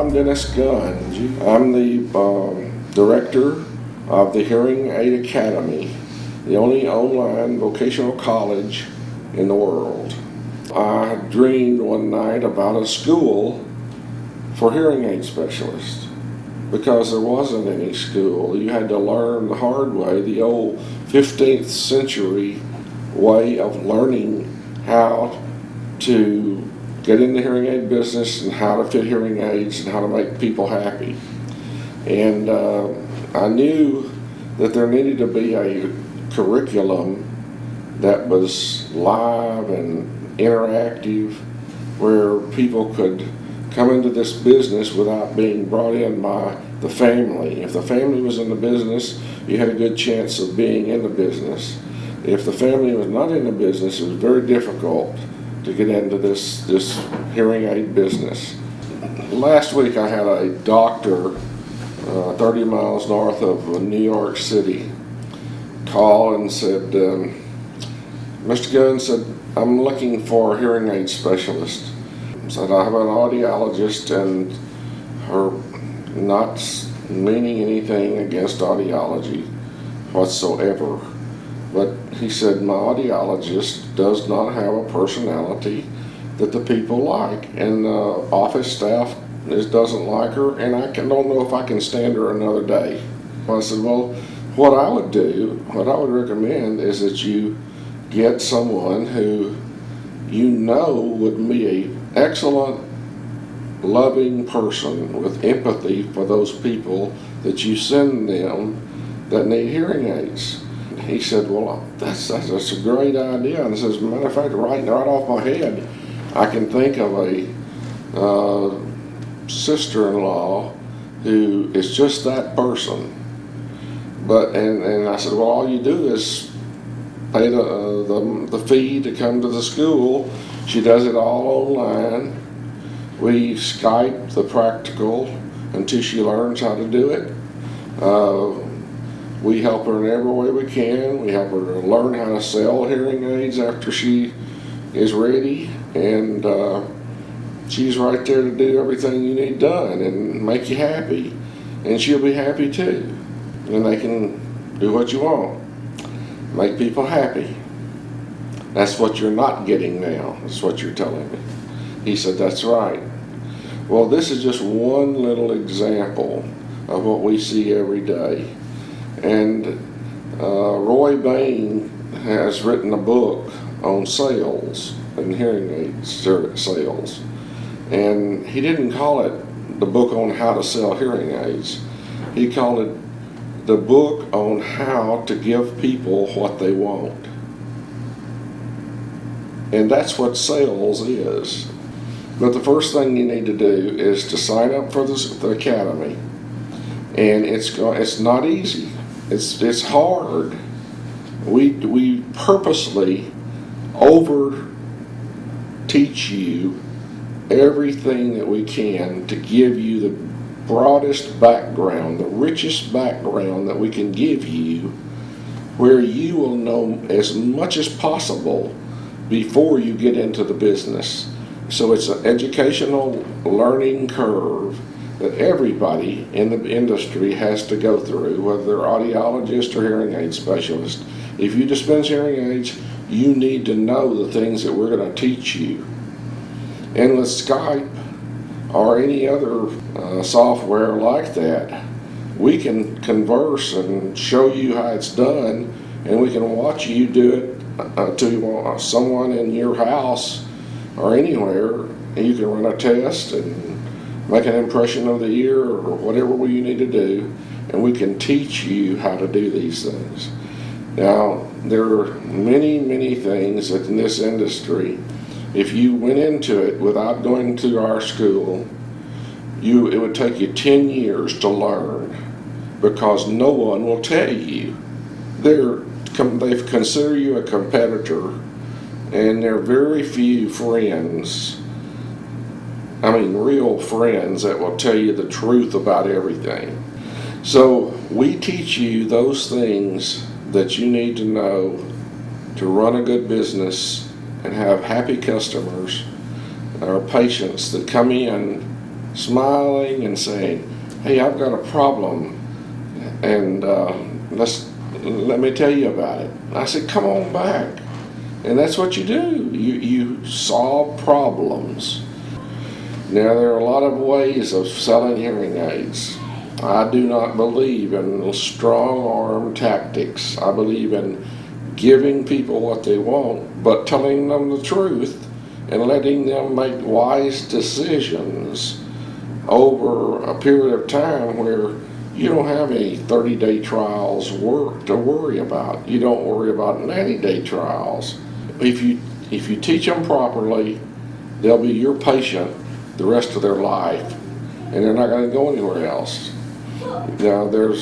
I'm Dennis Gunn. I'm the director of the Hearing Aid Academy, the only online vocational college in the world. I dreamed one night about a school for hearing aid specialists because there wasn't any school. You had to learn the hard way, the old 15th century way of learning how to get in the hearing aid business and how to fit hearing aids and how to make people happy. And I knew that there needed to be a curriculum that was live and interactive where people could come into this business without being brought in by the family. If the family was in the business, you had a good chance of being in the business. If the family was not in the business, it was very difficult to get into this hearing aid business. Last week I had a doctor 30 miles north of New York City call and said, Mr. Gunn said, I'm looking for a hearing aid specialist. Said, I have an audiologist, and her not meaning anything against audiology whatsoever. But he said, my audiologist does not have a personality that the people like, and the office staff doesn't like her, and I don't know if I can stand her another day. I said, well, what I would recommend is that you get someone who you know would be an excellent, loving person with empathy for those people that you send them that need hearing aids. He said, well, that's a great idea. And he says, as a matter of fact, right off my head, I can think of a sister-in-law who is just that person. And I said, well, all you do is pay the fee to come to the school. She does it all online. We Skype the practical until she learns how to do it. We help her in every way we can. We help her to learn how to sell hearing aids after she is ready, and she's right there to do everything you need done and make you happy, and she'll be happy too. And they can do what you want, make people happy. That's what you're not getting now. That's what you're telling me. He said, that's right. Well, this is just one little example of what we see every day. And Roy Bain has written a book on sales and hearing aid sales. And he didn't call it the book on how to sell hearing aids. He called it the book on how to give people what they want. And that's what sales is. But the first thing you need to do is to sign up for the academy. And it's not easy. It's hard. We purposely over teach you everything that we can to give you the broadest background, the richest background that we can give you, where you will know as much as possible before you get into the business. So it's an educational learning curve that everybody in the industry has to go through, whether they're audiologist or hearing aid specialist. If you dispense hearing aids, you need to know the things that we're going to teach you. And with Skype or any other software like that, we can converse and show you how it's done, and we can watch you do it to someone in your house or anywhere, and you can run a test and make an impression of the ear or whatever you need to do, and we can teach you how to do these things. Now, there are many, many things that in this industry, if you went into it without going to our school, it would take you 10 years to learn, because no one will tell you. They consider you a competitor, and there are very few friends, real friends, that will tell you the truth about everything. So we teach you those things that you need to know to run a good business and have happy customers or patients that come in smiling and saying, hey, I've got a problem, and let me tell you about it. I said, come on back. And that's what you do. You solve problems. Now, there are a lot of ways of selling hearing aids. I do not believe in strong arm tactics. I believe in giving people what they want, but telling them the truth and letting them make wise decisions over a period of time where you don't have any 30-day trials to worry about. You don't worry about 90-day trials. If you teach them properly, they'll be your patient the rest of their life, and they're not going to go anywhere else. Now, there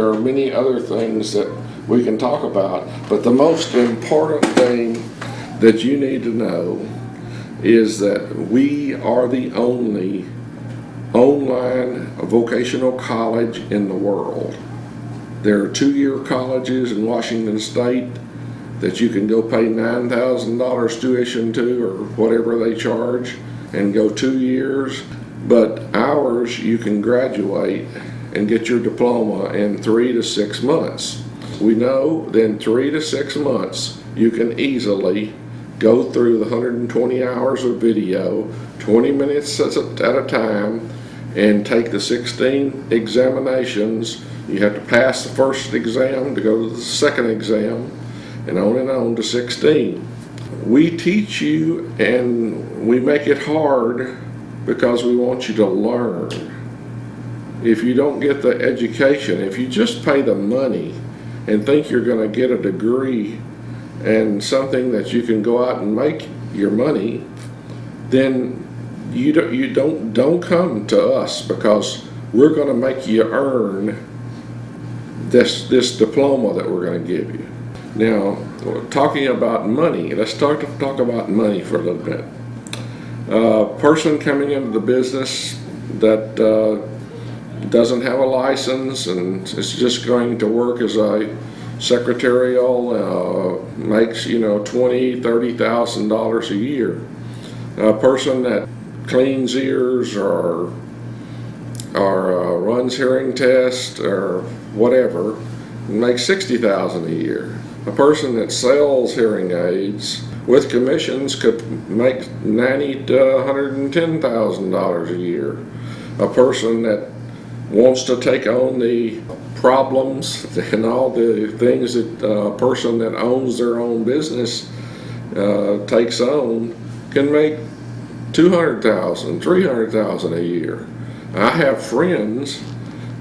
are many other things that we can talk about, but the most important thing that you need to know is that we are the only online vocational college in the world. There are 2-year colleges in Washington State that you can go pay $9,000 tuition to, or whatever they charge, and go 2 years. But ours, you can graduate and get your diploma in 3 to 6 months. We know that in 3 to 6 months, you can easily go through the 120 hours of video, 20 minutes at a time, and take the 16 examinations. You have to pass the first exam to go to the second exam, and on to 16. We teach you, and we make it hard because we want you to learn. If you don't get the education, if you just pay the money and think you're going to get a degree and something that you can go out and make your money, then you don't come to us, because we're going to make you earn this diploma that we're going to give you. Now, talking about money, let's talk about money for a little bit. A person coming into the business that doesn't have a license and is just going to work as a secretarial, makes $20,000, $30,000 a year. A person that cleans ears or runs hearing tests or whatever makes $60,000 a year. A person that sells hearing aids with commissions could make $90,000 to $110,000 a year. A person that wants to take on the problems and all the things that a person that owns their own business takes on can make $200,000, $300,000 a year. I have friends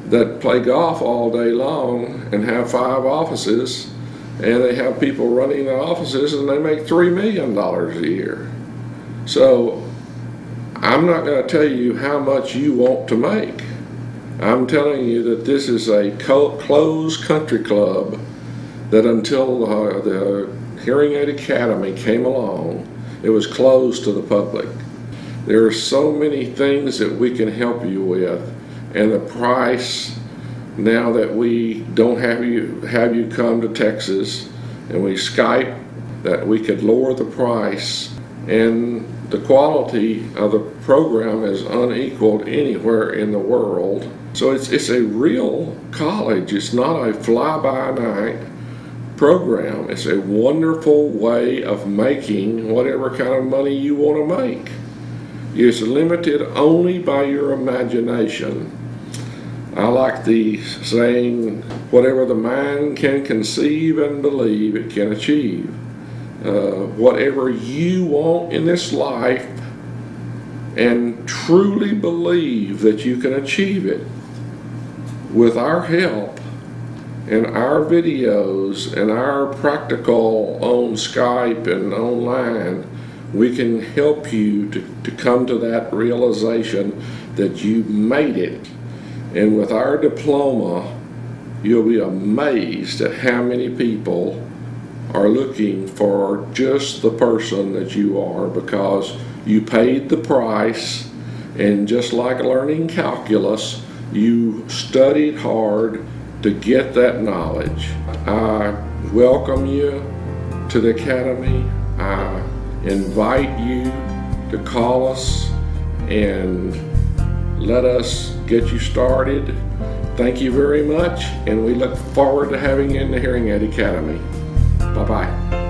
that play golf all day long and have 5 offices, and they have people running the offices, and they make $3 million a year. So I'm not going to tell you how much you want to make. I'm telling you that this is a closed country club that until the Hearing Aid Academy came along, it was closed to the public. There are so many things that we can help you with, and the price, now that we don't have you come to Texas and we Skype, that we could lower the price, and the quality of the program is unequaled anywhere in the world. So it's a real college. It's not a fly-by-night program. It's a wonderful way of making whatever kind of money you want to make. It's limited only by your imagination. I like the saying, whatever the mind can conceive and believe, it can achieve. Whatever you want in this life and truly believe that you can achieve it, with our help and our videos and our practical on Skype and online, we can help you to come to that realization that you made it. And with our diploma, you'll be amazed at how many people are looking for just the person that you are, because you paid the price, and just like learning calculus, you studied hard to get that knowledge. I welcome you to the Academy. I invite you to call us and let us get you started. Thank you very much, and we look forward to having you in the Hearing Aid Academy. Bye-bye.